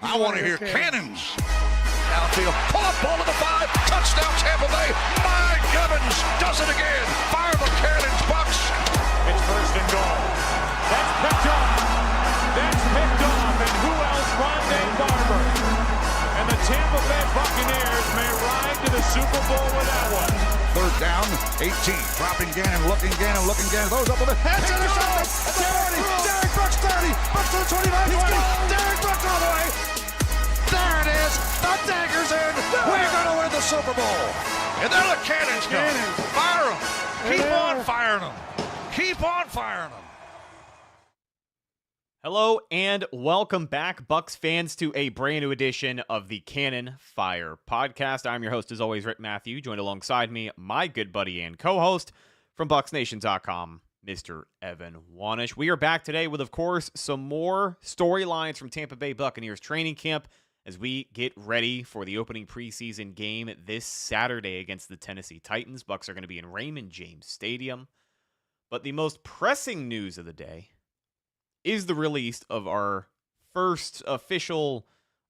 I want to hear cannons. Downfield, pull up, ball to the 5, touchdown Tampa Bay. Mike Evans does it again. Fire the cannons, Bucs. It's first and goal. That's picked up. That's picked off. And who else? Rondé Barber. And the Tampa Bay Buccaneers may ride to the Super Bowl with that one. Third down, 18. Dropping Gannon, looking Gannon. Throws up with the head. Intercepted. At the 40. Derek Brooks 30. Brooks to the 25. 20. Derek Brooks all the way. There it is. The dagger's in. We're going to win the Super Bowl. And then the cannons come. Fire them. Keep on firing them. Keep on firing them. Hello and welcome back, Bucs fans, to a brand new edition of the Cannon Fire Podcast. I'm your host, as always, Rhett Matthew, joined alongside me, my good buddy and co-host from BucsNation.com, Mr. Evan Wanish. We are back today with, of course, some more storylines from Tampa Bay Buccaneers training camp as we get ready for the opening preseason game this Saturday against the Tennessee Titans. Bucs are going to be in Raymond James Stadium. But the most pressing news of the day is the release of our first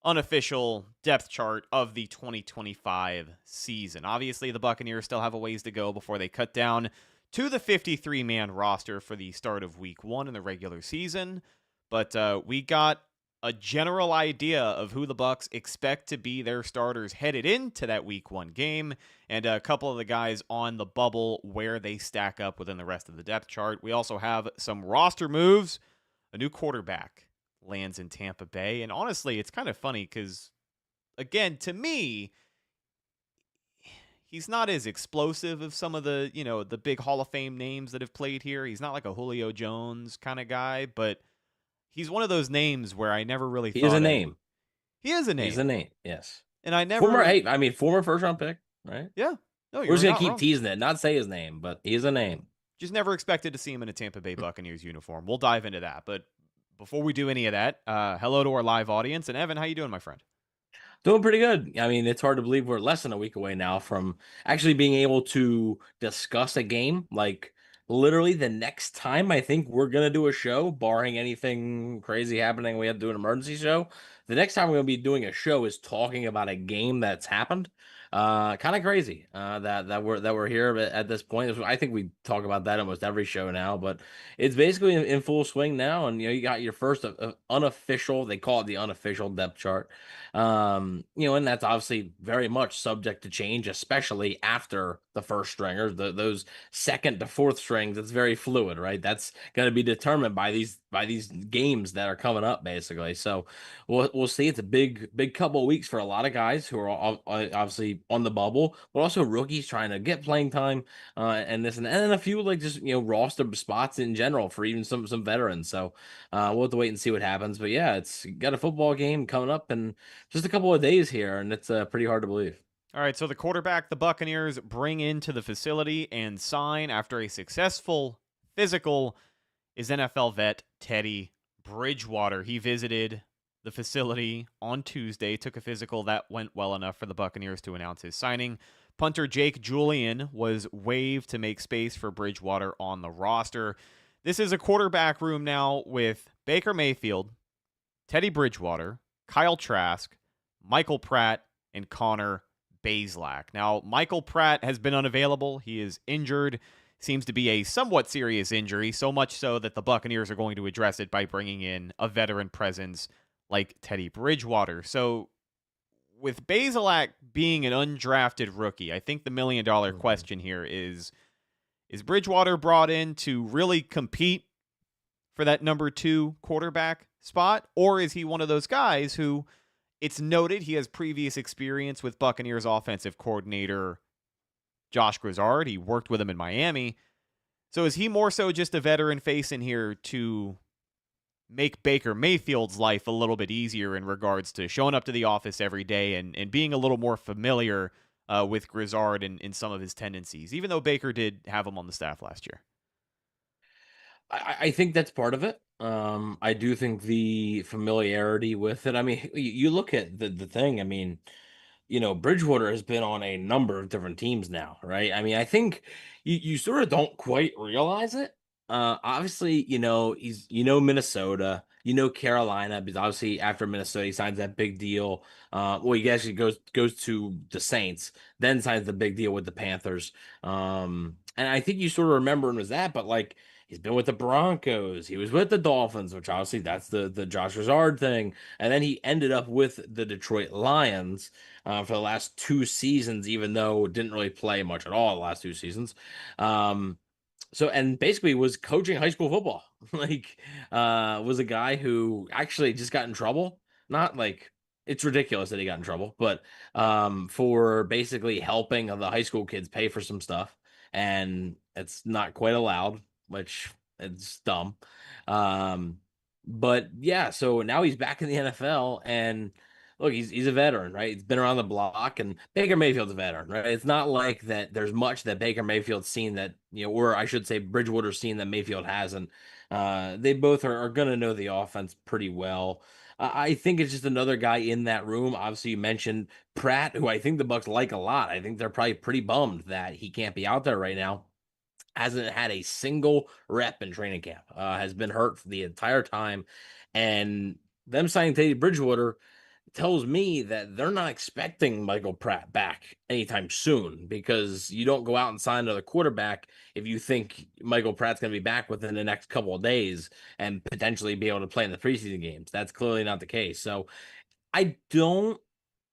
unofficial depth chart of the 2025 season. Obviously, the Buccaneers still have a ways to go before they cut down to the 53-man roster for the start of Week 1 in the regular season. But we got a general idea of who the Bucs expect to be their starters headed into that Week 1 game, and a couple of the guys on the bubble where they stack up within the rest of the depth chart. We also have some roster moves. A new quarterback lands in Tampa Bay. And honestly, it's kind of funny because, again, to me, he's not as explosive as some of the, the big Hall of Fame names that have played here. He's not like a Julio Jones kind of guy, but he's one of those names where I never really thought. He is a name. He is a name. He's a name, yes. And I never. Former first round pick, right? Yeah. No, we're just going to keep teasing it, not say his name, but he's a name. Just never expected to see him in a Tampa Bay Buccaneers uniform. We'll dive into that. But before we do any of that, hello to our live audience. And Evan, how you doing, my friend? Doing pretty good. I mean, it's hard to believe we're less than a week away now from actually being able to discuss a game. Like, literally the next time I think we're going to do a show, barring anything crazy happening, we have to do an emergency show. The next time we're going to be doing a show is talking about a game that's happened. Kind of crazy that we're here at this point. I think we talk about that almost every show now, but it's basically in full swing now. And you got your first unofficial, they call it the unofficial depth chart. And that's obviously very much subject to change, especially after the first stringers, those second to fourth strings. It's very fluid, right? That's going to be determined by these games that are coming up, basically. So we'll see. It's a big couple of weeks for a lot of guys who are obviously on the bubble, but also rookies trying to get playing time, and then a few like just roster spots in general for even some veterans. So we'll have to wait and see what happens. But yeah, it's got a football game coming up in just a couple of days here, and it's pretty hard to believe. All right, so the quarterback the Buccaneers bring into the facility and sign after a successful physical is NFL vet Teddy Bridgewater. He visited the facility on Tuesday, took a physical that went well enough for the Buccaneers to announce his signing. Punter Jake Julian was waived to make space for Bridgewater on the roster. This is a quarterback room now with Baker Mayfield, Teddy Bridgewater, Kyle Trask, Michael Pratt, and Connor Bazelak. Now, Michael Pratt has been unavailable. He is injured. Seems to be a somewhat serious injury, so much so that the Buccaneers are going to address it by bringing in a veteran presence like Teddy Bridgewater. So with Bazelak being an undrafted rookie, I think the $1 million question here is Bridgewater brought in to really compete for that number 2 quarterback spot? Or is he one of those guys who, it's noted he has previous experience with Buccaneers offensive coordinator Josh Grizzard. He worked with him in Miami. So is he more so just a veteran face in here to make Baker Mayfield's life a little bit easier in regards to showing up to the office every day and being a little more familiar with Grizzard and some of his tendencies, even though Baker did have him on the staff last year? I think that's part of it. I do think the familiarity with it. I mean, you look at the thing. I mean, Bridgewater has been on a number of different teams now, right? I mean, I think you sort of don't quite realize it Obviously, he's Minnesota, Carolina, because obviously after Minnesota he signs that big deal. Well, he actually goes to the Saints, then signs the big deal with the Panthers. And I think you sort of remember him as that, but like he's been with the Broncos, he was with the Dolphins, which obviously that's the Josh Hazard thing, and then he ended up with the Detroit Lions for the last 2 seasons, even though didn't really play much at all the last 2 seasons. So and basically was coaching high school football. Like was a guy who actually just got in trouble. Not like it's ridiculous that he got in trouble, but for basically helping the high school kids pay for some stuff, and it's not quite allowed, which it's dumb. Um but yeah, so now he's back in the NFL, and look, he's a veteran, right? He's been around the block, and Baker Mayfield's a veteran, right? It's not like that there's much that Baker Mayfield's seen that, or I should say Bridgewater's seen that Mayfield hasn't. They both are going to know the offense pretty well. I think it's just another guy in that room. Obviously, you mentioned Pratt, who I think the Bucs like a lot. I think they're probably pretty bummed that he can't be out there right now. Hasn't had a single rep in training camp. Has been hurt for the entire time, and them signing Teddy Bridgewater tells me that they're not expecting Michael Pratt back anytime soon, because you don't go out and sign another quarterback if you think Michael Pratt's going to be back within the next couple of days and potentially be able to play in the preseason games. That's clearly not the case. So I don't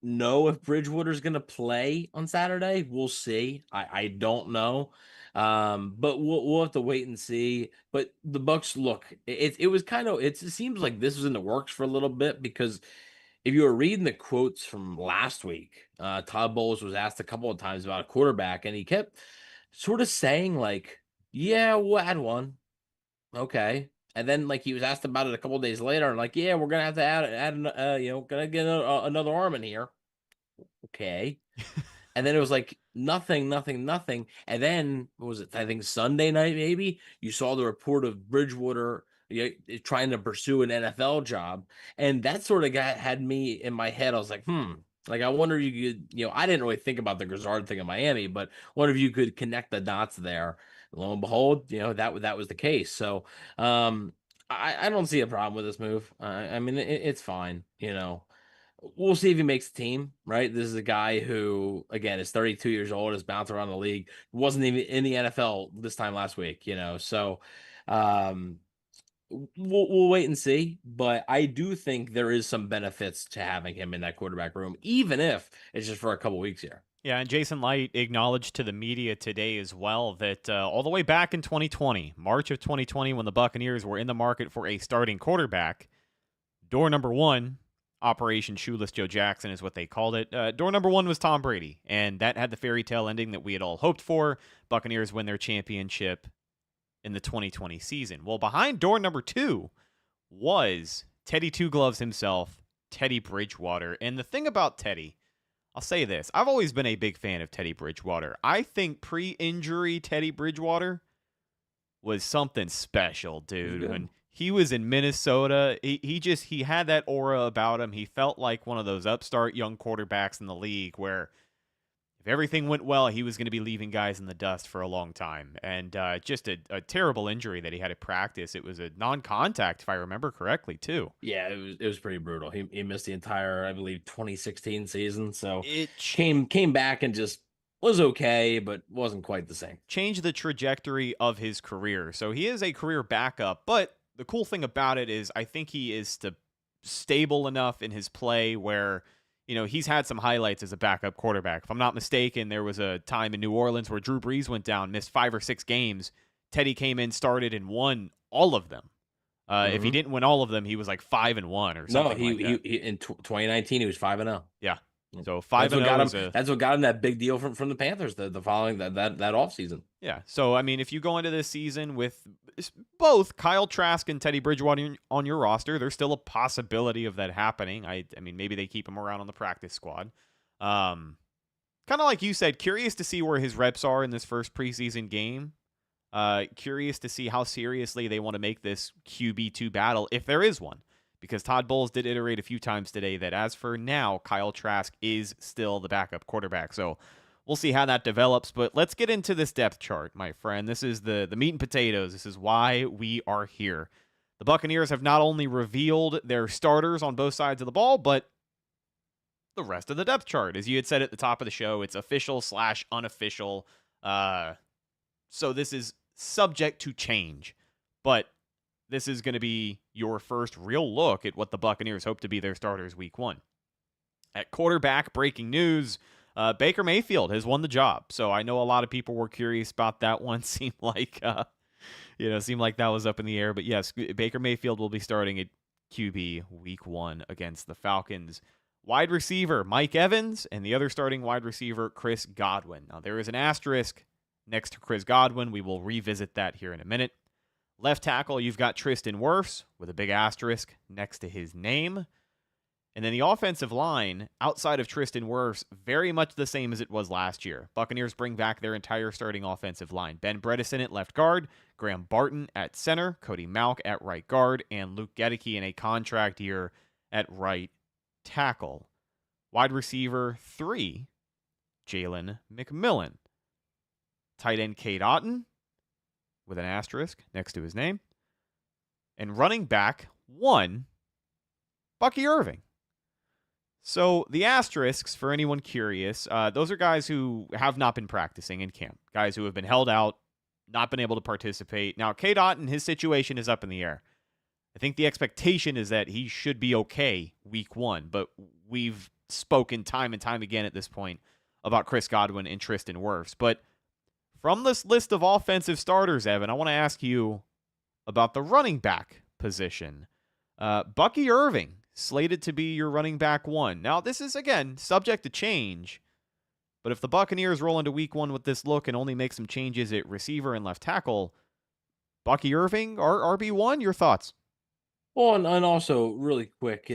know if Bridgewater's going to play on Saturday. We'll see. I don't know. But we'll have to wait and see. But the Bucs, look, it was kind of, it seems like this was in the works for a little bit, because if you were reading the quotes from last week, Todd Bowles was asked a couple of times about a quarterback, and he kept sort of saying like, "Yeah, we'll add one, okay." And then like he was asked about it a couple of days later, and like, "Yeah, we're gonna have to gonna get another arm in here, okay." And then it was like nothing, nothing, nothing. And then what was it? I think Sunday night, maybe you saw the report of Bridgewater trying to pursue an NFL job, and that sort of had me in my head. I was like, like I wonder if you could, I didn't really think about the Grizzard thing in Miami, but wonder if you could connect the dots there. Lo and behold, that was the case. So, I don't see a problem with this move. I mean, it's fine. We'll see if he makes the team, right? This is a guy who, again, is 32 years old, has bounced around the league, wasn't even in the NFL this time last week, So we'll wait and see. But I do think there is some benefits to having him in that quarterback room, even if it's just for a couple weeks here. Yeah, and Jason Light acknowledged to the media today as well that all the way back in 2020, March of 2020, when the Buccaneers were in the market for a starting quarterback, door number one, Operation Shoeless Joe Jackson is what they called it. Door number one was Tom Brady, and that had the fairy tale ending that we had all hoped for. Buccaneers win their championship in the 2020 season. Well, behind door number two was Teddy Two Gloves himself, Teddy Bridgewater. And the thing about Teddy, I'll say this, I've always been a big fan of Teddy Bridgewater. I think pre-injury Teddy Bridgewater was something special, dude. When he was in Minnesota, he had that aura about him. He felt like one of those upstart young quarterbacks in the league where if everything went well, he was going to be leaving guys in the dust for a long time. And just a terrible injury that he had at practice. It was a non-contact, if I remember correctly, too. Yeah, it was pretty brutal. He missed the entire, I believe, 2016 season. So It came back and just was okay, but wasn't quite the same. Changed the trajectory of his career. So he is a career backup, but the cool thing about it is I think he is stable enough in his play where, he's had some highlights as a backup quarterback. If I'm not mistaken, there was a time in New Orleans where Drew Brees went down, missed 5 or 6 games. Teddy came in, started, and won all of them. If he didn't win all of them, he was like 5-1 or something. No, he in 2019 he was 5-0. Yeah. So 5-0. That's what got him that big deal from the Panthers the following that offseason. Yeah. So I mean, if you go into this season with both Kyle Trask and Teddy Bridgewater on your roster, there's still a possibility of that happening. I mean, maybe they keep him around on the practice squad. Kind of like you said, curious to see where his reps are in this first preseason game. Curious to see how seriously they want to make this QB2 battle, if there is one. Because Todd Bowles did iterate a few times today that as for now, Kyle Trask is still the backup quarterback. So we'll see how that develops. But let's get into this depth chart, my friend. This is the meat and potatoes. This is why we are here. The Buccaneers have not only revealed their starters on both sides of the ball, but the rest of the depth chart. As you had said at the top of the show, it's official/unofficial. So this is subject to change. But this is going to be your first real look at what the Buccaneers hope to be their starters week 1. At quarterback, breaking news, Baker Mayfield has won the job. So I know a lot of people were curious about that one. Seemed like that was up in the air. But yes, Baker Mayfield will be starting at QB week 1 against the Falcons. Wide receiver, Mike Evans, and the other starting wide receiver, Chris Godwin. Now, there is an asterisk next to Chris Godwin. We will revisit that here in a minute. Left tackle, you've got Tristan Wirfs with a big asterisk next to his name. And then the offensive line, outside of Tristan Wirfs, very much the same as it was last year. Buccaneers bring back their entire starting offensive line. Ben Bredesen at left guard, Graham Barton at center, Cody Mauch at right guard, and Luke Gedeke in a contract year at right tackle. Wide receiver 3, Jalen McMillan. Tight end Cade Otton, with an asterisk next to his name. And running back 1, Bucky Irving. So the asterisks, for anyone curious, those are guys who have not been practicing in camp. Guys who have been held out, not been able to participate. Now, Cade Otton, his situation is up in the air. I think the expectation is that he should be okay week 1, but we've spoken time and time again at this point about Chris Godwin and Tristan Wirfs. But from this list of offensive starters, Evan, I want to ask you about the running back position. Bucky Irving, slated to be your running back 1. Now, this is, again, subject to change, but if the Buccaneers roll into week 1 with this look and only make some changes at receiver and left tackle, Bucky Irving, RB1, your thoughts? Well, and also really quick,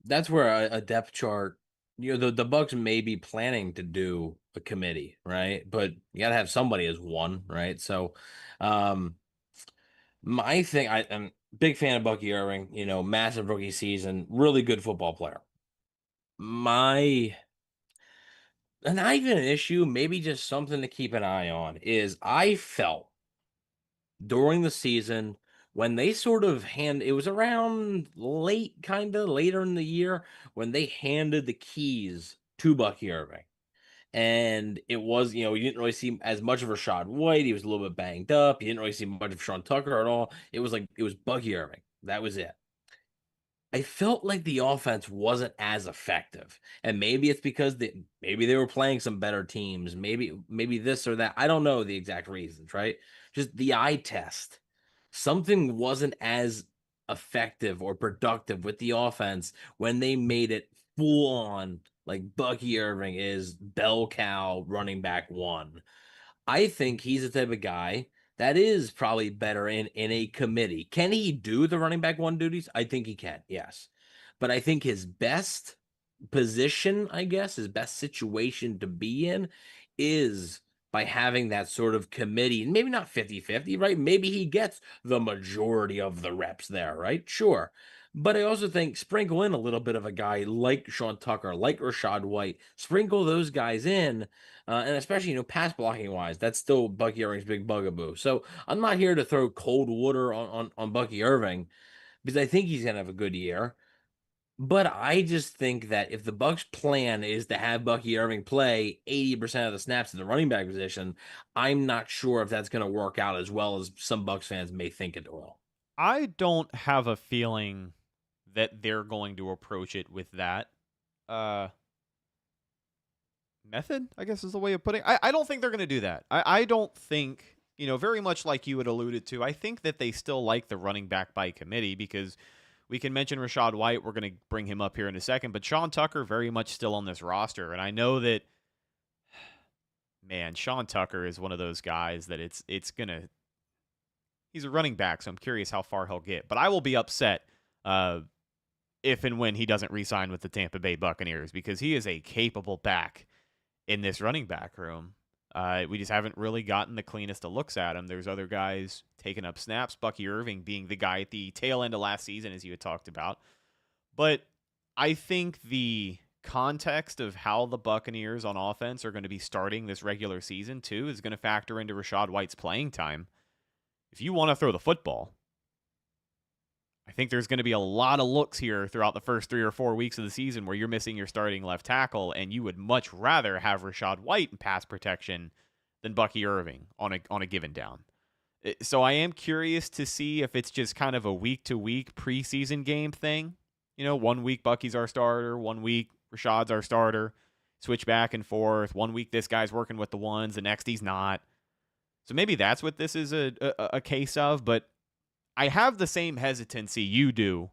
that's where a depth chart, the Bucs may be planning to do a committee, right? But you got to have somebody as one, right? So, my thing, I'm a big fan of Bucky Irving, massive rookie season, really good football player. And not even an issue, maybe just something to keep an eye on, is I felt during the season when they sort of it was around later in the year when they handed the keys to Bucky Irving. And it was, you didn't really see as much of Rashad White. He was a little bit banged up. You didn't really see much of Sean Tucker at all. It was Bucky Irving. That was it. I felt like the offense wasn't as effective. And maybe it's because maybe they were playing some better teams. Maybe this or that. I don't know the exact reasons, right? Just the eye test. Something wasn't as effective or productive with the offense when they made it full on, like Bucky Irving is bell cow running back 1. I think he's the type of guy that is probably better in a committee. Can he do the running back 1 duties? I think he can, yes. But I think his best position, his best situation to be in is by having that sort of committee, maybe not 50-50, right? Maybe he gets the majority of the reps there, right? Sure. But I also think sprinkle in a little bit of a guy like Sean Tucker, like Rashad White, sprinkle those guys in, and especially, pass blocking wise, that's still Bucky Irving's big bugaboo. So I'm not here to throw cold water on Bucky Irving because I think he's going to have a good year. But I just think that if the Bucs' plan is to have Bucky Irving play 80% of the snaps at the running back position, I'm not sure if that's going to work out as well as some Bucs fans may think it will. I don't have a feeling that they're going to approach it with that method, I guess is the way of putting it. I don't think they're going to do that. I don't think, very much like you had alluded to, I think that they still like the running back by committee because we can mention Rashad White. We're going to bring him up here in a second, but Sean Tucker very much still on this roster. And I know that, man, Sean Tucker is one of those guys that he's a running back, so I'm curious how far he'll get. But I will be upset if and when he doesn't re-sign with the Tampa Bay Buccaneers because he is a capable back in this running back room. We just haven't really gotten the cleanest of looks at him. There's other guys taking up snaps, Bucky Irving being the guy at the tail end of last season, as you had talked about. But I think the context of how the Buccaneers on offense are going to be starting this regular season, too, is going to factor into Rachaad White's playing time. If you want to throw the football, I think there's going to be a lot of looks here throughout the first 3 or 4 weeks of the season where you're missing your starting left tackle, and you would much rather have Rachaad White in pass protection than Bucky Irving on a given down. So I am curious to see if it's just kind of a week-to-week preseason game thing. 1 week Bucky's our starter, 1 week Rashaad's our starter, switch back and forth. 1 week this guy's working with the ones, the next he's not. So maybe that's what this is a case of, but I have the same hesitancy you do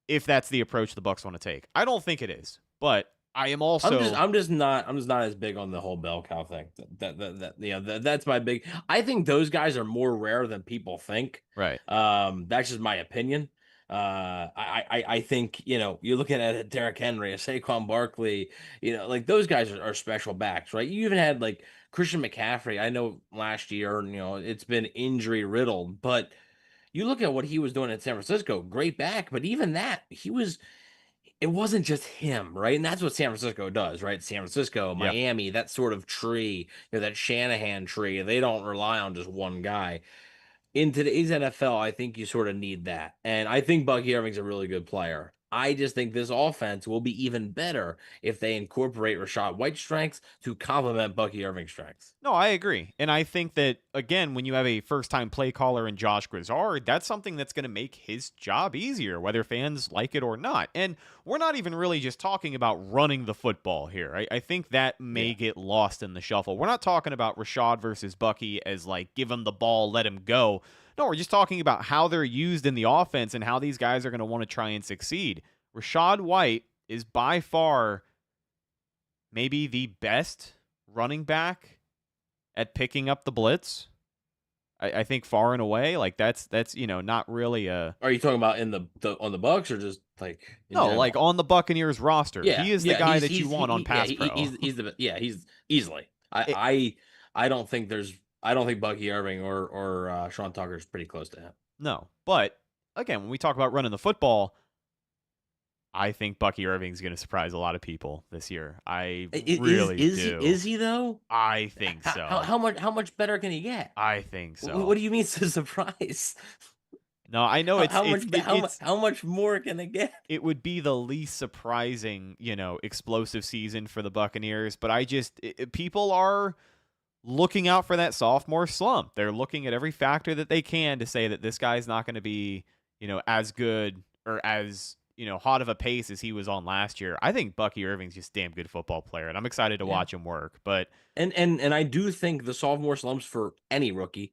if that's the approach the Bucs want to take. I don't think it is, but I am also I'm just not as big on the whole bell cow thing. That's my big. I think those guys are more rare than people think. Right. That's just my opinion. I think, you're looking at Derrick Henry, a Saquon Barkley, like those guys are special backs, right? You even had like Christian McCaffrey. I know last year, it's been injury riddled, but you look at what he was doing at San Francisco, great back, but even that, it wasn't just him, right? And that's what San Francisco does, right? San Francisco, Miami, that sort of tree, that Shanahan tree, they don't rely on just one guy. In today's NFL, I think you sort of need that. And I think Bucky Irving's a really good player. I just think this offense will be even better if they incorporate Rachaad White's strengths to complement Bucky Irving's strengths. No, I agree. And I think that, again, when you have a first-time play caller in Josh Grizzard, that's something that's going to make his job easier, whether fans like it or not. And we're not even really just talking about running the football here. I think that may get lost in the shuffle. We're not talking about Rachaad versus Bucky as, like, give him the ball, let him go. No, we're just talking about how they're used in the offense and how these guys are going to want to try and succeed. Rachaad White is by far maybe the best running back at picking up the blitz. I think far and away, like that's not really a. Are you talking about in the on the Bucs or just like no, general? Like on the Buccaneers roster? Yeah, he is the guy that you want on pass pro. He's easily. I don't think Bucky Irving or Sean Tucker is pretty close to him. No, but again, when we talk about running the football, I think Bucky Irving's going to surprise a lot of people this year. I really do. Is he though? I think so. How much better can he get? I think so. What do you mean to surprise? No, I know how much more can it get? It would be the least surprising, explosive season for the Buccaneers, but people are looking out for that sophomore slump. They're looking at every factor that they can to say that this guy's not going to be, as good or as hot of a pace as he was on last year. I think Bucky Irving's just a damn good football player, and I'm excited to watch him work. But and I do think the sophomore slumps for any rookie,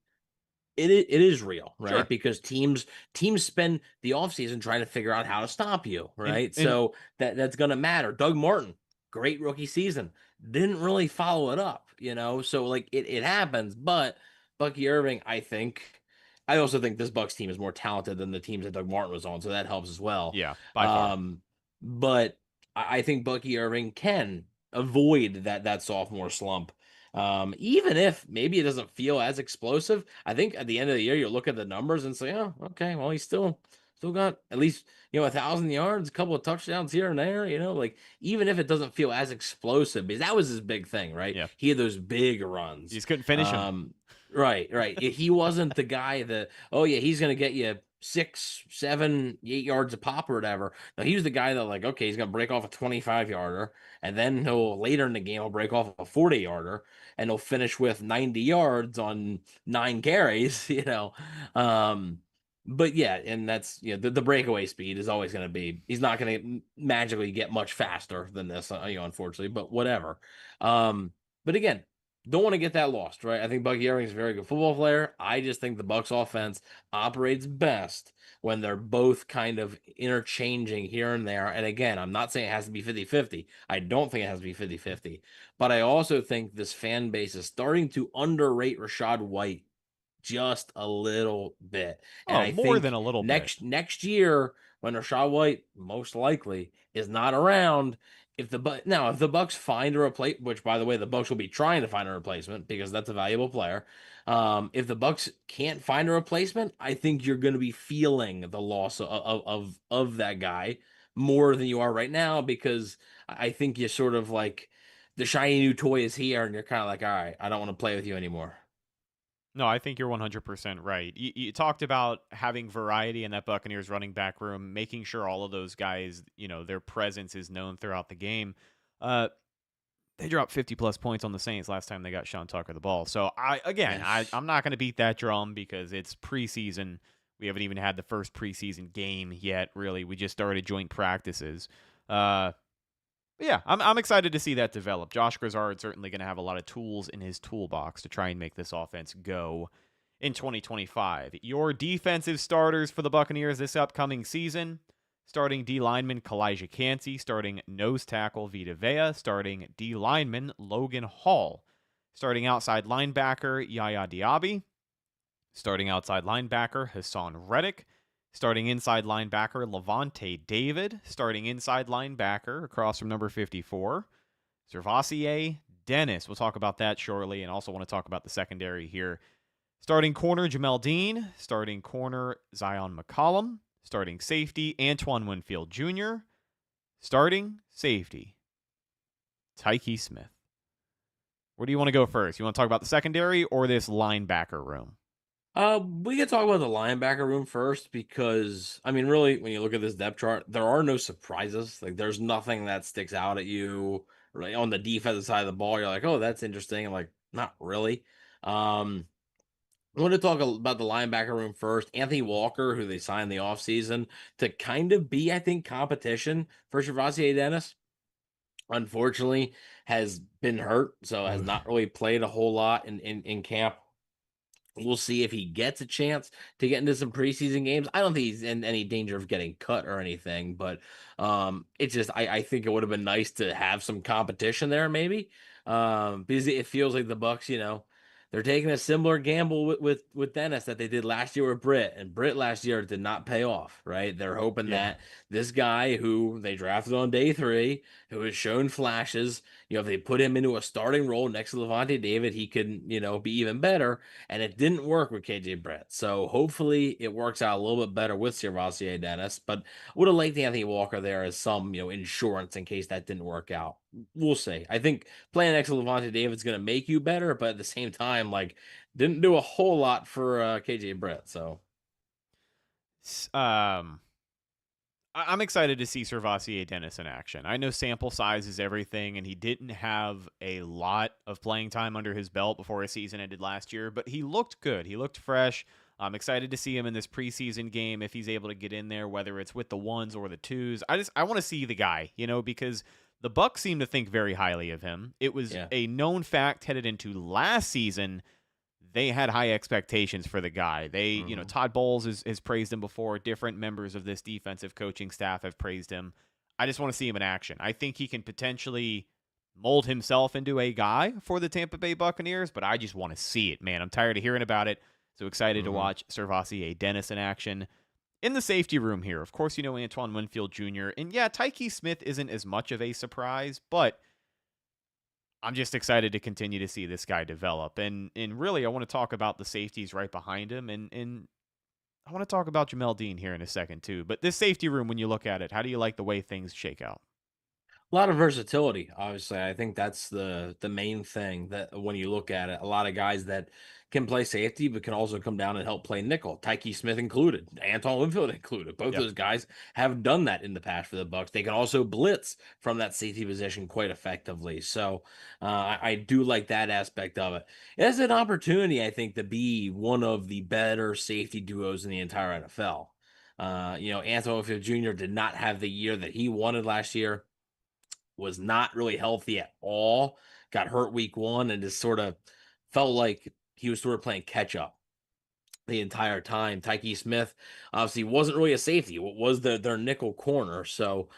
it is real, right? Sure. Because teams spend the offseason trying to figure out how to stop you, right? So that's going to matter. Doug Martin, great rookie season, didn't really follow it up, So like it happens, but Bucky Irving, I also think this Bucs team is more talented than the teams that Doug Martin was on, so that helps as well. Yeah, by far. But I think Bucky Irving can avoid that sophomore slump. Even if maybe it doesn't feel as explosive, I think at the end of the year, you'll look at the numbers and say, oh, okay, well, he's still got at least, 1,000 yards, a couple of touchdowns here and there, like even if it doesn't feel as explosive, because that was his big thing, right? Yeah. He had those big runs. You just couldn't finish him. Right. He wasn't the guy that, he's going to get you 6, 7, 8 yards a pop or whatever. No, he was the guy that he's going to break off a 25-yarder, and then later in the game, he'll break off a 40-yarder, and he'll finish with 90 yards on 9 carries, But yeah, and that's, the breakaway speed is always going to be, he's not going to magically get much faster than this, unfortunately, but whatever. But again, don't want to get that lost, right? I think Bucky Irving is a very good football player. I just think the Bucs offense operates best when they're both kind of interchanging here and there. And again, I'm not saying it has to be 50-50. I don't think it has to be 50-50. But I also think this fan base is starting to underrate Rachaad White just a little bit. And I more think than a little bit. Next year, when Rachaad White most likely is not around, if the Bucs find a replacement, which by the way, the Bucs will be trying to find a replacement because that's a valuable player. If the Bucs can't find a replacement, I think you're going to be feeling the loss of that guy more than you are right now, because I think you sort of like the shiny new toy is here and you're kind of like, all right, I don't want to play with you anymore. No, I think you're 100% right. You talked about having variety in that Buccaneers running back room, making sure all of those guys, their presence is known throughout the game. Uh, they dropped 50 plus points on the Saints last time they got Sean Tucker the ball. So I'm not going to beat that drum because it's preseason. We haven't even had the first preseason game yet. Really, we just started joint practices. But yeah, I'm excited to see that develop. Josh Grizzard's certainly going to have a lot of tools in his toolbox to try and make this offense go in 2025. Your defensive starters for the Buccaneers this upcoming season: starting D lineman Kalijah Cansey, starting nose tackle Vita Vea, starting D lineman Logan Hall, starting outside linebacker Yaya Diaby, starting outside linebacker Hassan Reddick, starting inside linebacker Levante David, starting inside linebacker across from number 54, Servassier Dennis. We'll talk about that shortly, and also want to talk about the secondary here. Starting corner Jamal Dean, starting corner Zion McCollum, starting safety Antoine Winfield Jr., starting safety Tyke Smith. Where do you want to go first? You want to talk about the secondary or this linebacker room? We can talk about the linebacker room first, because I mean, really, when you look at this depth chart, there are no surprises. Like, there's nothing that sticks out at you, right? On the defensive side of the ball, you're like, oh, that's interesting. I'm like, not really. I want to talk about the linebacker room first. Anthony Walker, who they signed the offseason to kind of be, I think, competition for Gervasier Dennis, unfortunately has been hurt, so has not really played a whole lot in camp. We'll see if he gets a chance to get into some preseason games. I don't think he's in any danger of getting cut or anything, but it's just I think it would have been nice to have some competition there, maybe, because it feels like the Bucs, they're taking a similar gamble with Dennis that they did last year with Britt, and Britt last year did not pay off, right? They're hoping that this guy who they drafted on day 3, who has shown flashes, if they put him into a starting role next to Levante David, he could, be even better. And it didn't work with KJ Britt. So hopefully it works out a little bit better with Servassier Dennis. But would have liked Anthony Walker there as some, insurance in case that didn't work out. We'll see. I think playing next to Levante David's going to make you better, but at the same time, like, didn't do a whole lot for KJ Britt. So, I'm excited to see Servassier Dennis in action. I know sample size is everything, and he didn't have a lot of playing time under his belt before his season ended last year, but he looked good. He looked fresh. I'm excited to see him in this preseason game if he's able to get in there, whether it's with the ones or the twos. I want to see the guy, because the Bucs seem to think very highly of him. It was a known fact headed into last season. They had high expectations for the guy. They, Todd Bowles has praised him before. Different members of this defensive coaching staff have praised him. I just want to see him in action. I think he can potentially mold himself into a guy for the Tampa Bay Buccaneers, but I just want to see it, man. I'm tired of hearing about it. So excited to watch Servassier Dennis in action. In the safety room here, of course, Antoine Winfield Jr. And yeah, Tyke Smith isn't as much of a surprise, but I'm just excited to continue to see this guy develop. And really, I want to talk about the safeties right behind him. And I want to talk about Jamal Dean here in a second, too. But this safety room, when you look at it, how do you like the way things shake out? a lot of versatility, obviously. I think that's the main thing, that when you look at it, a lot of guys that can play safety but can also come down and help play nickel. Tyke Smith included, Antoine Winfield included. Both those guys have done that in the past for the Bucs. They can also blitz from that safety position quite effectively. So I do like that aspect of it. It has an opportunity, I think, to be one of the better safety duos in the entire NFL. Antoine Winfield Jr. did not have the year that he wanted last year. Was not really healthy at all, got hurt week 1, and just sort of felt like he was sort of playing catch up the entire time. Tyke Smith obviously wasn't really a safety, was their nickel corner. So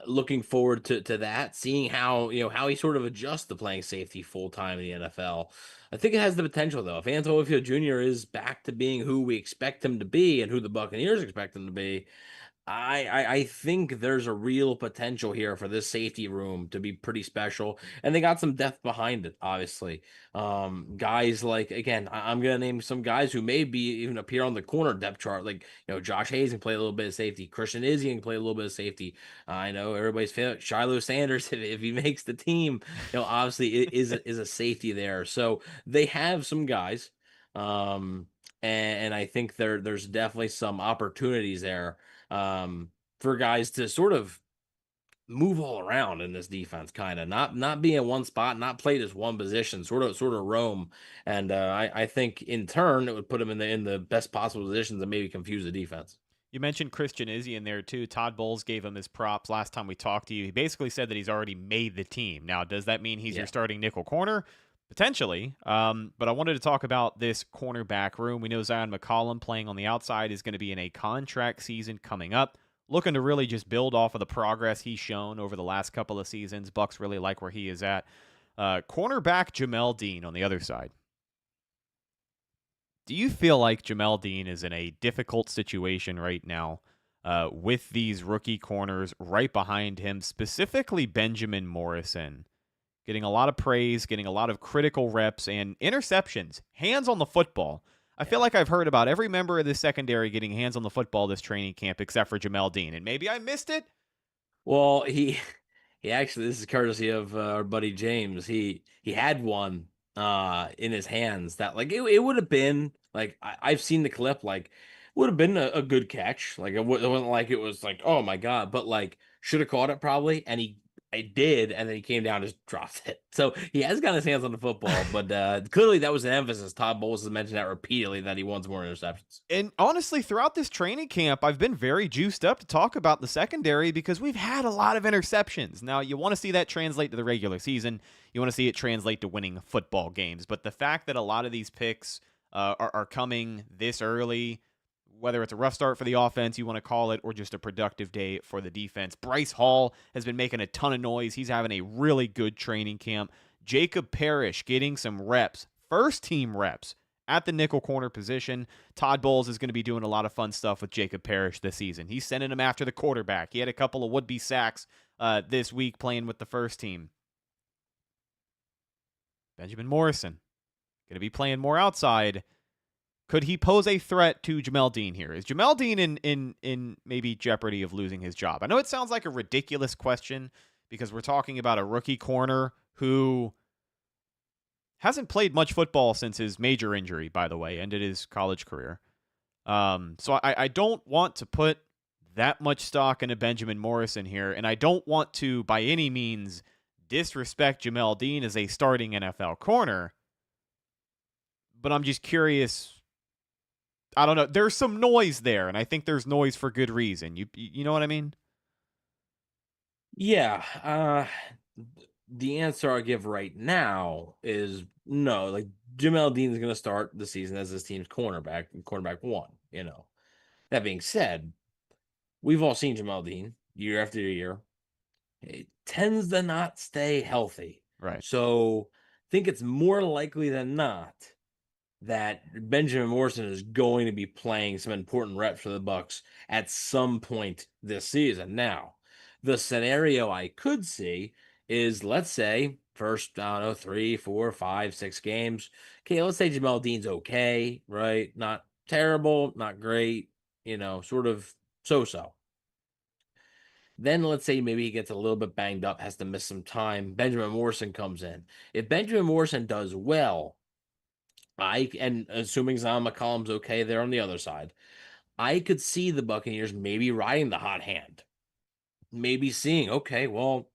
looking forward to that, seeing how he sort of adjusts to playing safety full time in the NFL. I think it has the potential, though. If Antoine Winfield Jr. is back to being who we expect him to be and who the Buccaneers expect him to be, I think there's a real potential here for this safety room to be pretty special, and they got some depth behind it. Obviously, guys like again, I'm gonna name some guys who may be even appear on the corner depth chart. Like Josh Hayes can play a little bit of safety. Christian Izzy can play a little bit of safety. I know everybody's favorite Shiloh Sanders if he makes the team. Obviously it is a safety there. So they have some guys, and I think there's definitely some opportunities there um, for guys to sort of move all around in this defense, kind of not be in one spot, not play this one position, sort of roam. And I think in turn it would put them in the best possible positions and maybe confuse the defense. You mentioned Christian Izzy in there too. Todd Bowles gave him his props last time we talked to you. He basically said that he's already made the team. Now, does that mean he's your starting nickel corner? Potentially. But I wanted to talk about this cornerback room. We know Zion McCollum playing on the outside is going to be in a contract season coming up. Looking to really just build off of the progress he's shown over the last couple of seasons. Bucs really like where he is at. Cornerback Jamal Dean on the other side. Do you feel like Jamal Dean is in a difficult situation right now with these rookie corners right behind him, specifically Benjamin Morrison? Getting a lot of praise, getting a lot of critical reps, and interceptions, hands on the football. I feel like I've heard about every member of the secondary getting hands on the football this training camp except for Jamal Dean, and maybe I missed it. Well, he actually, this is courtesy of our buddy James. He had one in his hands that like it would have been like I've seen the clip, like would have been a good catch. Like it wasn't like it was like, oh my god, but like should have caught it probably, and I did, and then he came down and just dropped it. So he has got his hands on the football, but clearly that was an emphasis. Todd Bowles has mentioned that repeatedly, that he wants more interceptions. And honestly, throughout this training camp, I've been very juiced up to talk about the secondary because we've had a lot of interceptions. Now, you want to see that translate to the regular season. You want to see it translate to winning football games. But the fact that a lot of these picks are coming this early, whether it's a rough start for the offense, you want to call it, or just a productive day for the defense. Bryce Hall has been making a ton of noise. He's having a really good training camp. Jacob Parrish getting some reps, first-team reps at the nickel corner position. Todd Bowles is going to be doing a lot of fun stuff with Jacob Parrish this season. He's sending him after the quarterback. He had a couple of would-be sacks this week playing with the first team. Benjamin Morrison going to be playing more outside. Could he pose a threat to Jamal Dean here? Is Jamal Dean in maybe jeopardy of losing his job? I know it sounds like a ridiculous question because we're talking about a rookie corner who hasn't played much football since his major injury, by the way, ended his college career. So I don't want to put that much stock into Benjamin Morrison here, and I don't want to, by any means, disrespect Jamal Dean as a starting NFL corner, but I'm just curious. I don't know. There's some noise there, and I think there's noise for good reason. You know what I mean? Yeah. The answer I give right now is no. Like Jamal Dean is going to start the season as this team's cornerback one. That being said, we've all seen Jamal Dean year after year. It tends to not stay healthy. Right. So I think it's more likely than not that Benjamin Morrison is going to be playing some important reps for the Bucs at some point this season. Now, the scenario I could see is, let's say, first, I don't know, 3, 4, 5, 6 games. Okay, let's say Jamal Dean's okay, right? Not terrible, not great, sort of so-so. Then let's say maybe he gets a little bit banged up, has to miss some time. Benjamin Morrison comes in. If Benjamin Morrison does well, and assuming Zion McCollum's okay there on the other side, I could see the Buccaneers maybe riding the hot hand. Maybe seeing, okay, well,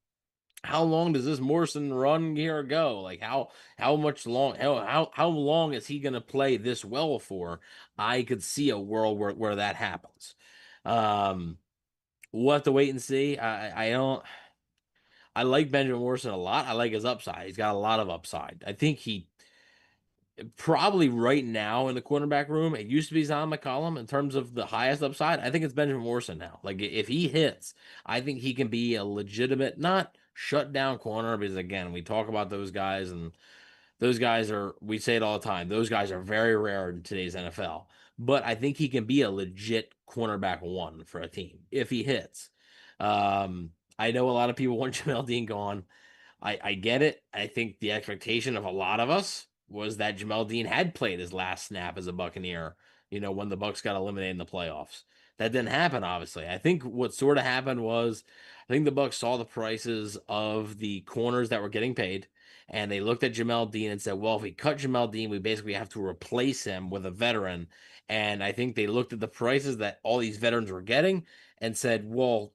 how long does this Morrison run here go? Like how long is he gonna play this well for? I could see a world where that happens. We'll have to wait and see. I like Benjamin Morrison a lot. I like his upside. He's got a lot of upside. I think he probably right now in the cornerback room, it used to be Zion McCollum in terms of the highest upside. I think it's Benjamin Morrison now. Like if he hits, I think he can be a legitimate, not shut down corner, because again, we talk about those guys and Those guys are, we say it all the time, those guys are very rare in today's NFL. But I think he can be a legit cornerback one for a team if he hits. I know a lot of people want Jamal Dean gone. I get it. I think the expectation of a lot of us was that Jamal Dean had played his last snap as a Buccaneer, when the Bucs got eliminated in the playoffs. That didn't happen, obviously. I think what sort of happened was I think the Bucs saw the prices of the corners that were getting paid, and they looked at Jamal Dean and said, well, if we cut Jamal Dean, we basically have to replace him with a veteran. And I think they looked at the prices that all these veterans were getting and said, well,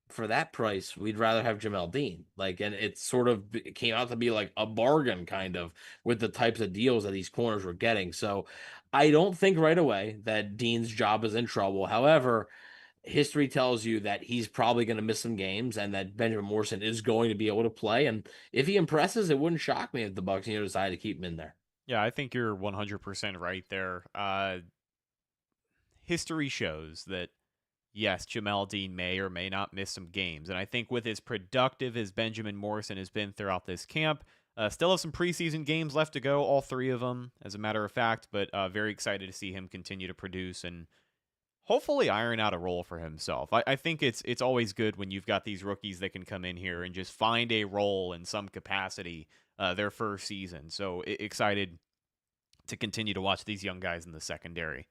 for that price, we'd rather have Jamal Dean. And it sort of came out to be like a bargain kind of with the types of deals that these corners were getting. So I don't think right away that Dean's job is in trouble. However, history tells you that he's probably going to miss some games and that Benjamin Morrison is going to be able to play. And if he impresses, it wouldn't shock me if the Bucs decide to keep him in there. Yeah, I think you're 100% right there. History shows that, yes, Jamal Dean may or may not miss some games. And I think with as productive as Benjamin Morrison has been throughout this camp, still have some preseason games left to go, all three of them, as a matter of fact, but very excited to see him continue to produce and hopefully iron out a role for himself. I think it's always good when you've got these rookies that can come in here and just find a role in some capacity their first season. So excited to continue to watch these young guys in the secondary.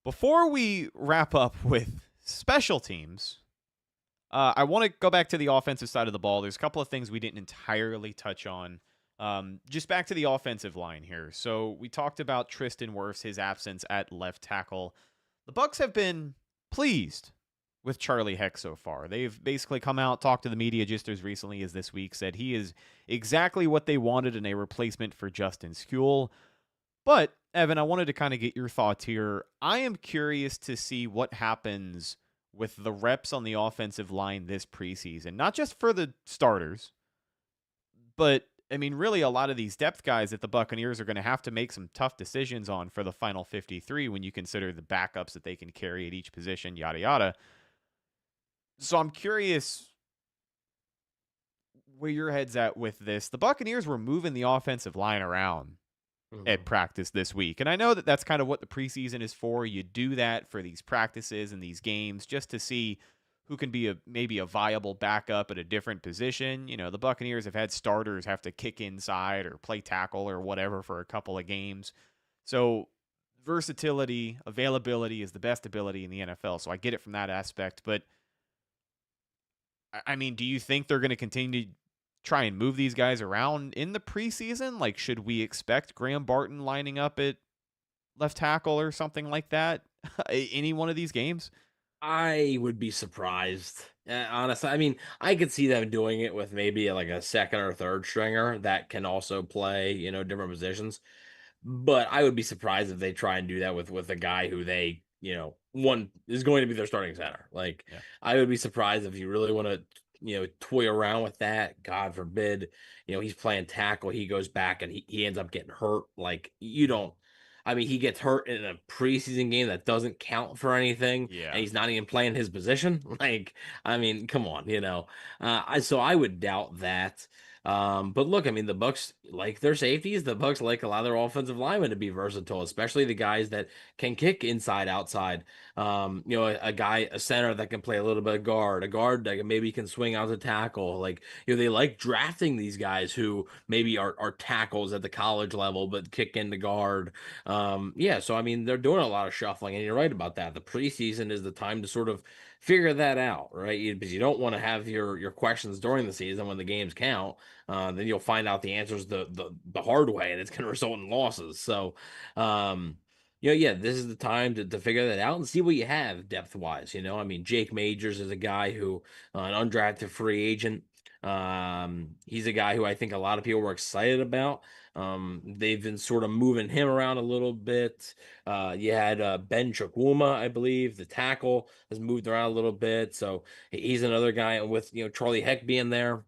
Before we wrap up with special teams, I want to go back to the offensive side of the ball. There's a couple of things we didn't entirely touch on. Just back to the offensive line here. So we talked about Tristan Wirfs, his absence at left tackle. The Bucs have been pleased with Charlie Heck so far. They've basically come out, talked to the media just as recently as this week, said he is exactly what they wanted in a replacement for Justin Skule. But, Evan, I wanted to kind of get your thoughts here. I am curious to see what happens with the reps on the offensive line this preseason. Not just for the starters, but, I mean, really a lot of these depth guys that the Buccaneers are going to have to make some tough decisions on for the final 53 when you consider the backups that they can carry at each position, yada, yada. So I'm curious where your head's at with this. The Buccaneers were moving the offensive line around at practice this week. And I know that that's kind of what the preseason is for. You do that for these practices and these games just to see who can be maybe a viable backup at a different position. The Buccaneers have had starters have to kick inside or play tackle or whatever for a couple of games. So versatility, availability is the best ability in the NFL. So I get it from that aspect. But, I mean, do you think they're going to continue to try and move these guys around in the preseason? Like, should we expect Graham Barton lining up at left tackle or something like that? Any one of these games? I would be surprised. Honestly, I mean, I could see them doing it with maybe like a second or third stringer that can also play, different positions. But I would be surprised if they try and do that with a guy who they, one is going to be their starting center. Yeah. I would be surprised if you really want to, toy around with that. God forbid, he's playing tackle, he goes back and he ends up getting hurt. He gets hurt in a preseason game that doesn't count for anything. Yeah. And he's not even playing his position. Come on, so I would doubt that. But look, the Bucs like their safeties. The Bucs like a lot of their offensive linemen to be versatile, especially the guys that can kick inside, outside. A center that can play a little bit of guard, a guard that maybe can swing out to tackle. They like drafting these guys who maybe are tackles at the college level, but kick into guard. So they're doing a lot of shuffling, and you're right about that. The preseason is the time to sort of figure that out, right? Because you don't want to have your questions during the season when the games count. Then you'll find out the answers the hard way, and it's going to result in losses. So, this is the time to figure that out and see what you have depth wise. Jake Majors is a guy who an undrafted free agent. He's a guy who I think a lot of people were excited about. They've been sort of moving him around a little bit. You had Ben Chukwuma, I believe, the tackle has moved around a little bit. So he's another guy with, Charlie Heck being there.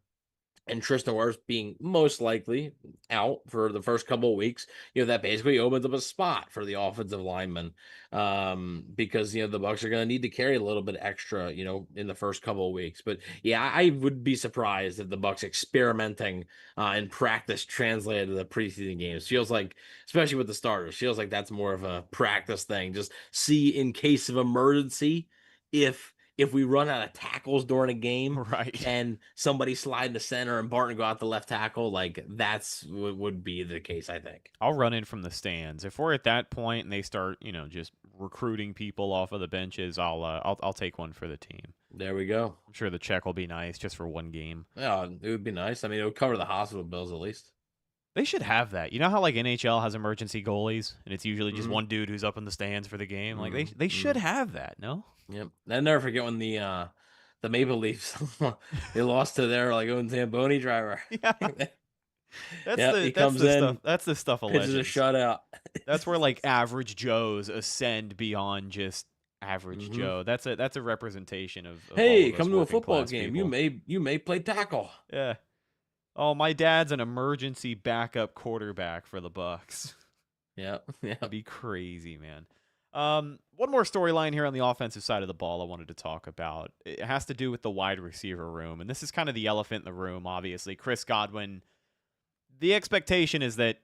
and Tristan Wirfs being most likely out for the first couple of weeks, that basically opens up a spot for the offensive lineman, because the Bucs are going to need to carry a little bit extra, in the first couple of weeks. But yeah, I would be surprised if the Bucs experimenting in practice translated to the preseason games. Feels like, especially with the starters, feels like that's more of a practice thing. Just see in case of emergency if we run out of tackles during a game, Right. can somebody slide in the center and Barton go out the left tackle? Like, that's what would be the case, I think. I'll run in from the stands. If we're at that point and they start, just recruiting people off of the benches, I'll take one for the team. There we go. I'm sure the check will be nice just for one game. Yeah, it would be nice. I mean, it would cover the hospital bills at least. They should have that. You know how like NHL has emergency goalies and it's usually just one dude who's up in the stands for the game? Like they should have that, no? Yep. I'll never forget when the Maple Leafs they lost to their own Zamboni driver. Yeah. He comes in, stuff. That's the stuff of pitches legends. a shutout. That's where like average Joes ascend beyond just average Joe. That's a representation of hey, all of us come to a working football class game. people. You may play tackle. Yeah. Oh, my dad's an emergency backup quarterback for the Bucs. Yeah. That'd be crazy, man. One more storyline here on the offensive side of the ball I wanted to talk about. It has to do with the wide receiver room, and this is kind of the elephant in the room, obviously. Chris Godwin, the expectation is that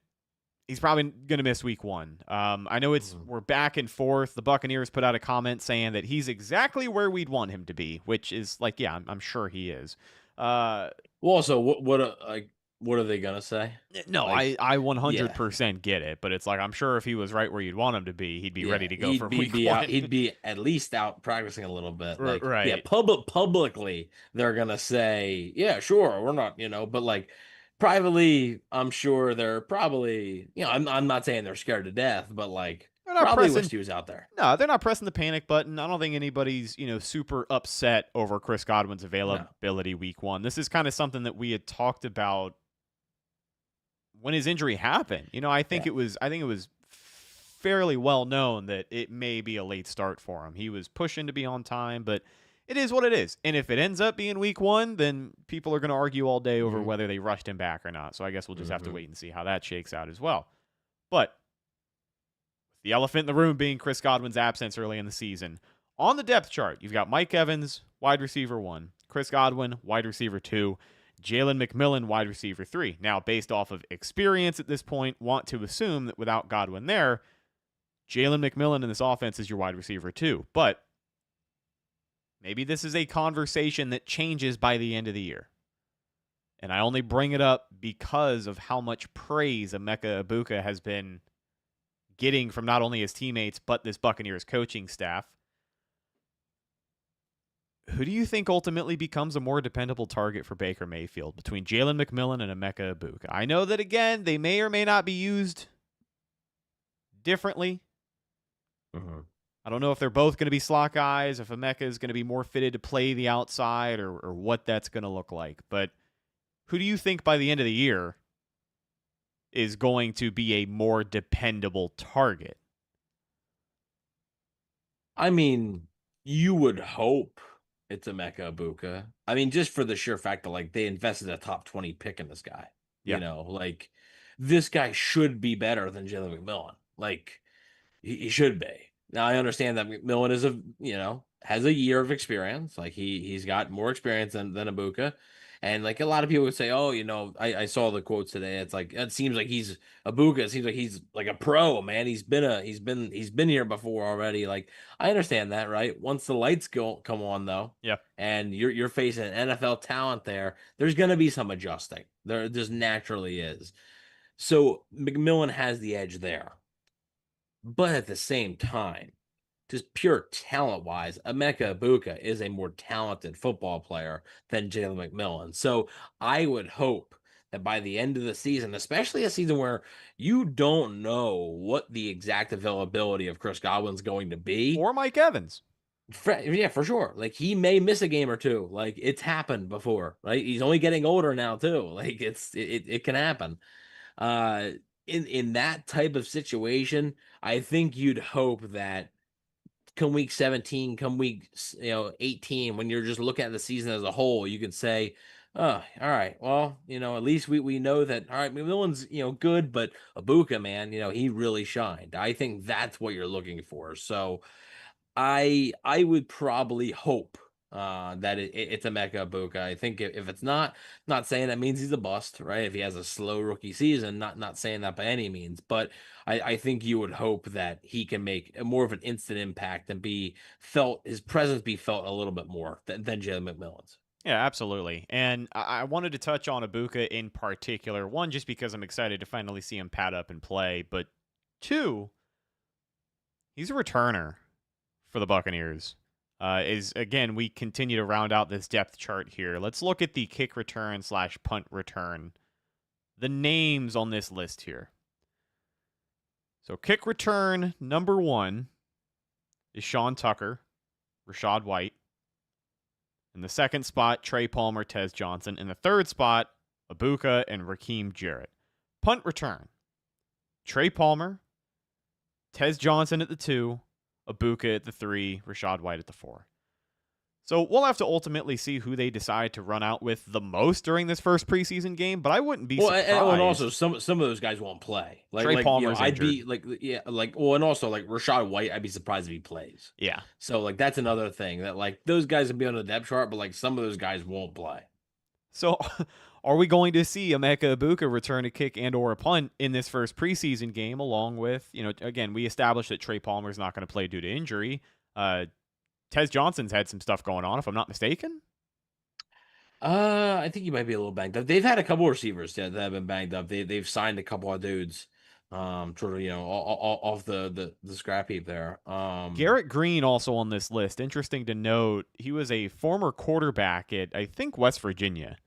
he's probably going to miss week 1. I know we're back and forth. The Buccaneers put out a comment saying that he's exactly where we'd want him to be, which is like, yeah, I'm sure he is. Well, also, what are they gonna say? No, I 100% get it, but it's like I'm sure if he was right where you'd want him to be, he'd be ready to go for week 1. He'd be at least out practicing a little bit. Like, right. Yeah, publicly they're gonna say, yeah, sure, we're not, but like privately, I'm sure they're probably, I'm not saying they're scared to death, but like probably wished he was out there. No, they're not pressing the panic button. I don't think anybody's, super upset over Chris Godwin's availability week 1. This is kind of something that we had talked about when his injury happened. I think it was fairly well known that it may be a late start for him. He was pushing to be on time, but it is what it is. And if it ends up being week 1, then people are going to argue all day over whether they rushed him back or not. So I guess we'll just have to wait and see how that shakes out as well. But the elephant in the room being Chris Godwin's absence early in the season. On the depth chart, you've got Mike Evans, wide receiver 1, Chris Godwin, wide receiver 2, Jalen McMillan, wide receiver 3. Now, based off of experience at this point, want to assume that without Godwin there, Jalen McMillan in this offense is your wide receiver 2. But maybe this is a conversation that changes by the end of the year. And I only bring it up because of how much praise Emeka Egbuka has been getting from not only his teammates, but this Buccaneers coaching staff. Who do you think ultimately becomes a more dependable target for Baker Mayfield between Jalen McMillan and Emeka Egbuka? I know that, again, they may or may not be used differently. I don't know if they're both going to be slot guys, if Emeka is going to be more fitted to play the outside, or what that's going to look like. But who do you think by the end of the year is going to be a more dependable target? I mean, you would hope it's Emeka Egbuka. I mean, just for the sheer fact that like they invested a top 20 pick in this guy. Yeah. Like this guy should be better than Jalen McMillan. Like he should be. Now I understand that McMillan is has a year of experience. Like he's got more experience than Egbuka. And like a lot of people would say, oh, I saw the quotes today. It's like it seems like he's Egbuka. It seems like he's like a pro, man. He's been here before already. Like I understand that, right? Once the lights come on, though, Yeah, and you're facing an NFL talent there's gonna be some adjusting. There just naturally is. So McMillan has the edge there, but at the same time, just pure talent-wise, Emeka Egbuka is a more talented football player than Jalen McMillan. So I would hope that by the end of the season, especially a season where you don't know what the exact availability of Chris Godwin's going to be. or Mike Evans. Yeah, for sure. Like he may miss a game or two. Like it's happened before, right? He's only getting older now too. Like it can happen. In that type of situation, I think you'd hope that come week 17, come week 18, when you're just looking at the season as a whole, you could say, Oh, all right. Well, at least we know that. All right, McMillan's good, but Ibuka, man, he really shined. I think that's what you're looking for. So I would probably hope that it's a Emeka Ibuka. I think if it's not saying that means he's a bust, right? If he has a slow rookie season, not saying that by any means, but I think you would hope that he can make more of an instant impact and his presence be felt a little bit more than Jalen McMillan's. Yeah, absolutely. And I wanted to touch on Ibuka in particular. One, just because I'm excited to finally see him pad up and play. But two, he's a returner for the Buccaneers. Again, we continue to round out this depth chart here. Let's look at the kick return / punt return. The names on this list here. So kick return number 1 is Sean Tucker, Rachaad White. In the second spot, Trey Palmer, Tez Johnson. In the third spot, Ibuka and Raheem Jarrett. Punt return, Trey Palmer, Tez Johnson at the 2, Ibuka at the 3, Rachaad White at the 4. So we'll have to ultimately see who they decide to run out with the most during this first preseason game, but I wouldn't be surprised. And also some of those guys won't play. Trey Palmer's I'd injured. be and also Rachaad White, I'd be surprised if he plays. Yeah. So that's another thing that those guys would be on the depth chart, but some of those guys won't play. So are we going to see Emeka Ibuka return a kick and or a punt in this first preseason game, along with, again, we established that Trey Palmer's not going to play due to injury. Tez Johnson's had some stuff going on, if I'm not mistaken. I think he might be a little banged up. They've had a couple of receivers that have been banged up. They've signed a couple of dudes, off the scrap heap there. Garrett Green also on this list. Interesting to note, he was a former quarterback at, I think, West Virginia.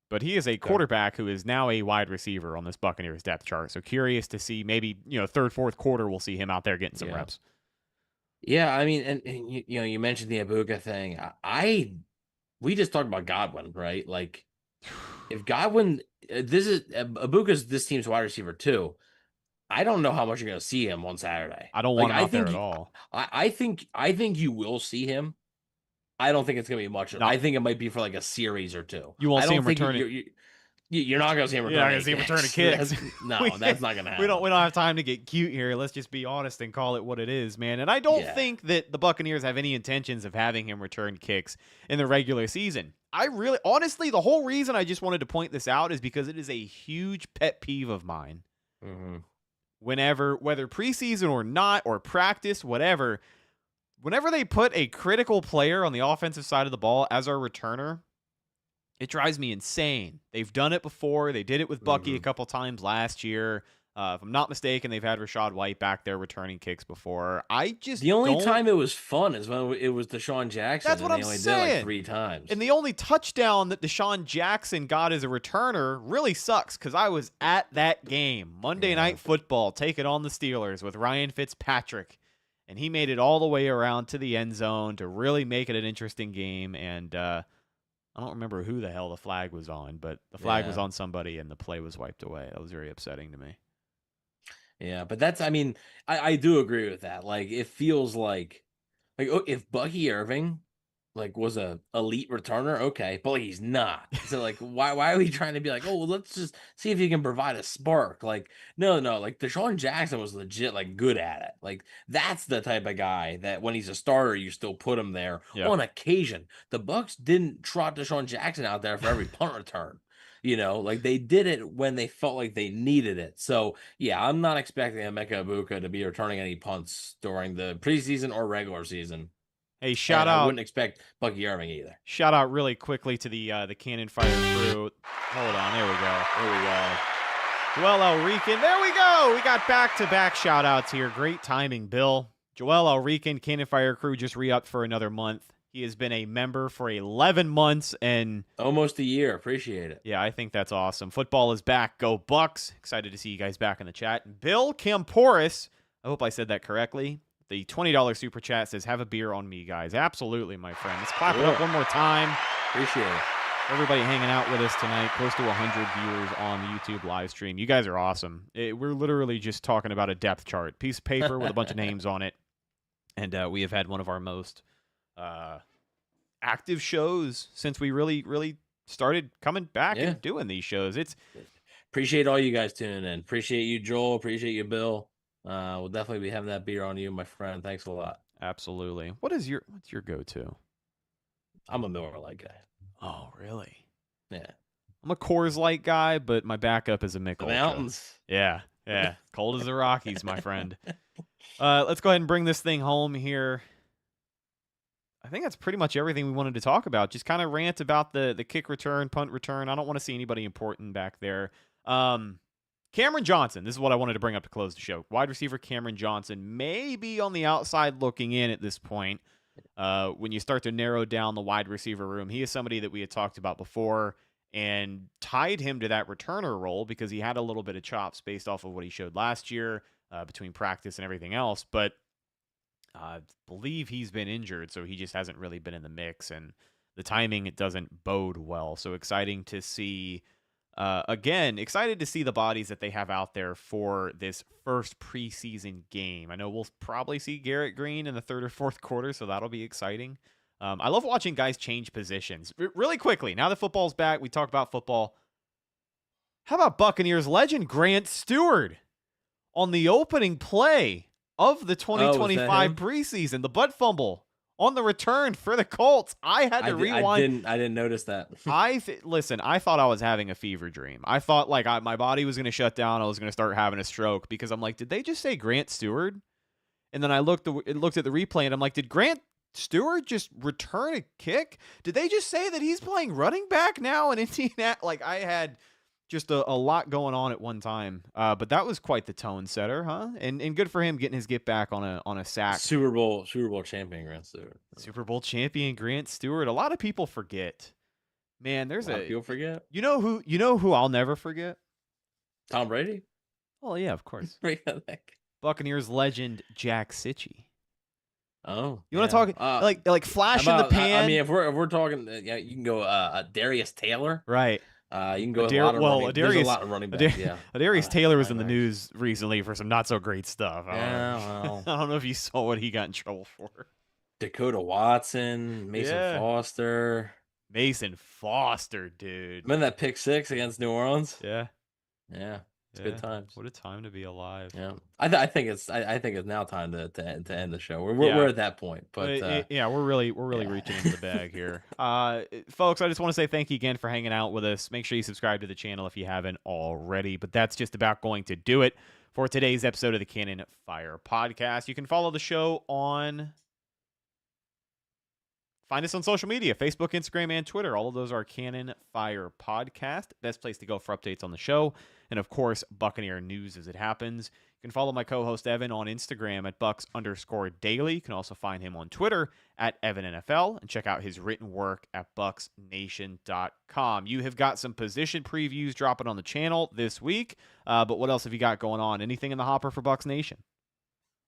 But he is a quarterback who is now a wide receiver on this Buccaneers depth chart. So curious to see maybe, third, fourth quarter, we'll see him out there getting some reps. Yeah, I mean, and you mentioned the Ibuka thing. We just talked about Godwin, right? If Godwin, Ibuka's this team's wide receiver too. I don't know how much you're going to see him on Saturday. I don't want him out there at all. I think you will see him. I don't think it's going to be much. I think it might be for a series or two. You won't see him returning. You're not going to see him returning. You're not going to see him returning kicks. That's not going to happen. We don't have time to get cute here. Let's just be honest and call it what it is, man. And I don't think that the Buccaneers have any intentions of having him return kicks in the regular season. Honestly, the whole reason I just wanted to point this out is because it is a huge pet peeve of mine. Mm-hmm. Whether preseason or not, or practice, whatever, whenever they put a critical player on the offensive side of the ball as our returner, it drives me insane. They've done it before. They did it with Bucky a couple times last year. If I'm not mistaken, they've had Rachaad White back there returning kicks before. The only time it was fun is when it was Deshaun Jackson. That's what I'm saying. Did it 3 times. And the only touchdown that Deshaun Jackson got as a returner really sucks because I was at that game, Monday Night Football, taking on the Steelers with Ryan Fitzpatrick. And he made it all the way around to the end zone to really make it an interesting game. And I don't remember who the hell the flag was on, but the flag was on somebody and the play was wiped away. That was very upsetting to me. Yeah, but I do agree with that. It feels like if Bucky Irving was a elite returner, okay, but he's not. So why are we trying to be let's just see if he can provide a spark? No, Deshaun Jackson was legit good at it. That's the type of guy that when he's a starter, you still put him there on occasion. The Bucs didn't trot Deshaun Jackson out there for every punt return. They did it when they felt like they needed it. So, yeah, I'm not expecting Emeka Ibuka to be returning any punts during the preseason or regular season. Hey, shout out. I wouldn't expect Bucky Irving either. Shout out really quickly to the Cannon Fire crew. Hold on, there we go. Joel Elrican. There we go. We got back-to-back shout-outs here. Great timing, Bill. Joel Elrican, Cannon Fire crew, just re-upped for another month. He has been a member for 11 months and almost a year. Appreciate it. Yeah, I think that's awesome. Football is back. Go Bucs. Excited to see you guys back in the chat. Bill Camporis, I hope I said that correctly. The $20 super chat says, have a beer on me, guys. Absolutely, my friend. Let's clap it up one more time. Appreciate it. Everybody hanging out with us tonight. Close to 100 viewers on the YouTube live stream. You guys are awesome. We're literally just talking about a depth chart. Piece of paper with a bunch of names on it. And we have had one of our most active shows since we really started coming back Yeah. and doing these shows. It's Appreciate all you guys tuning in. Appreciate you, Joel. Appreciate you, Bill. We'll definitely be having that beer on you, my friend. Thanks a lot. absolutely. What's your go-to? I'm a Miller Lite guy. Oh, really? Yeah. I'm a Coors Light guy, but my backup is a Mick The Ultra. mountains. Yeah. Cold as the Rockies, my friend. Let's go ahead and bring this thing home here. I think that's pretty much everything we wanted to talk about. Just kind of rant about the kick return, punt return. I don't want to see anybody important back there. Cameron Johnson, this is what I wanted to bring up to close the show. Wide receiver Cameron Johnson may be on the outside looking in at this point. When you start to narrow down the wide receiver room, he is somebody that we had talked about before and tied him to that returner role because he had a little bit of chops based off of what he showed last year between practice and everything else. But I believe he's been injured, so he just hasn't really been in the mix, and the timing, it doesn't bode well. So exciting to see, excited to see the bodies that they have out there for this first preseason game. I know we'll probably see Garrett Green in the third or fourth quarter, so that'll be exciting. I love watching guys change positions. Really quickly, now that football's back, we talk about football. How about Buccaneers legend Grant Stewart on the opening play of the 2025 preseason, the butt fumble on the return for the Colts? I had to rewind. I didn't notice that. Listen, I thought I was having a fever dream. I thought like my body was going to shut down. I was going to start having a stroke because I'm like, did they just say Grant Stewart? And then I looked at the replay and I'm like, did Grant Stewart just return a kick? Did they just say that he's playing running back now in Indiana? Like, I had just a lot going on at one time. But that was quite the tone setter, huh? And good for him getting his get back on a sack. Super Bowl champion Grant Stewart. Super Bowl champion Grant Stewart. A lot of people forget. Man, there's a lot of people forget. You know who I'll never forget? Tom Brady? Oh yeah, of course. Buccaneers legend Jack Sitchie. Oh, you want to talk like flash in the pan? I mean, if we're talking, you can go Darius Taylor, right? You can go there's a lot of running backs. Darius Taylor was in the news recently for some not so great stuff. Well, I don't know if you saw what he got in trouble for. Dakota Watson, Mason Foster, dude. Remember that pick six against New Orleans? Yeah. It's good times. What a time to be alive. Yeah, I think it's now time to end the show. We're at that point, but we're really reaching into the bag here, folks. I just want to say thank you again for hanging out with us. Make sure you subscribe to the channel if you haven't already. But that's just about going to do it for today's episode of the Cannon Fire Podcast. You can follow the show on. Find us on social media, Facebook, Instagram, and Twitter. All of those are Cannon Fire Podcast. Best place to go for updates on the show. And, of course, Buccaneer news as it happens. You can follow my co-host Evan on Instagram at Bucs_daily. You can also find him on Twitter at EvanNFL and check out his written work at BucsNation.com. You have got some position previews dropping on the channel this week. But what else have you got going on? Anything in the hopper for Bucs Nation?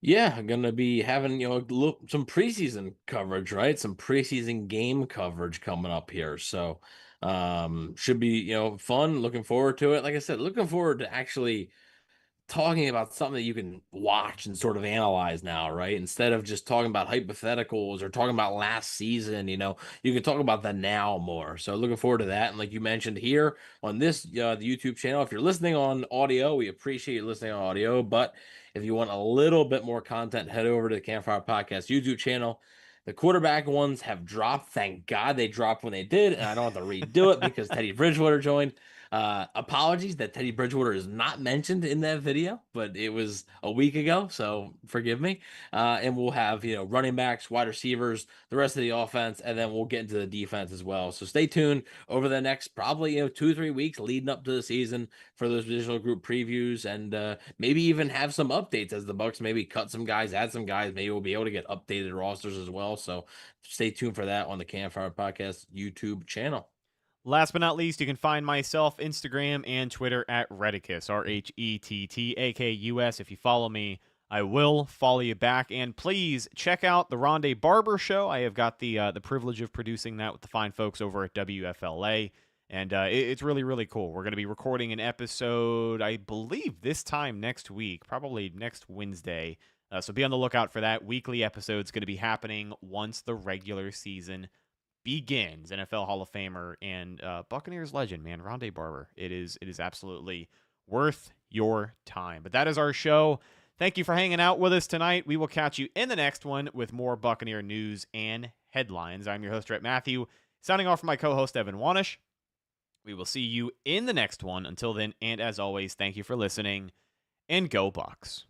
Yeah, I'm gonna be having some preseason coverage, right? Some preseason game coverage coming up here, so should be fun. Looking forward to it. Like I said, looking forward to actually talking about something that you can watch and sort of analyze now, right? Instead of just talking about hypotheticals or talking about last season, you can talk about the now more. So looking forward to that. And like you mentioned here on this the YouTube channel, if you're listening on audio, we appreciate you listening on audio, but if you want a little bit more content, head over to the Campfire Podcast YouTube channel. The quarterback ones have dropped. Thank God they dropped when they did, and I don't have to redo it because Teddy Bridgewater joined. Apologies that Teddy Bridgewater is not mentioned in that video, but it was a week ago, so forgive me. And we'll have running backs, wide receivers, the rest of the offense, and then we'll get into the defense as well. So stay tuned over the next probably 2-3 weeks leading up to the season for those positional group previews, and maybe even have some updates as the Bucs maybe cut some guys, add some guys. Maybe we'll be able to get updated rosters as well. So stay tuned for that on the Campfire Podcast YouTube channel. Last but not least, you can find myself Instagram and Twitter at Rhettakus, RHETTAKUS. If you follow me, I will follow you back. And please check out the Rondé Barber Show. I have got the privilege of producing that with the fine folks over at WFLA. And it's really, really cool. We're going to be recording an episode, I believe, this time next week, probably next Wednesday. So be on the lookout for that. Weekly episode's going to be happening once the regular season begins. NFL Hall of Famer and Buccaneers legend, man, Rondé Barber. It is absolutely worth your time. But that is our show. Thank you for hanging out with us tonight. We will catch you in the next one with more Buccaneer news and headlines. I'm your host, Rhett Matthew, signing off from my co-host, Evan Wanish. We will see you in the next one. Until then, and as always, thank you for listening, and go Bucs.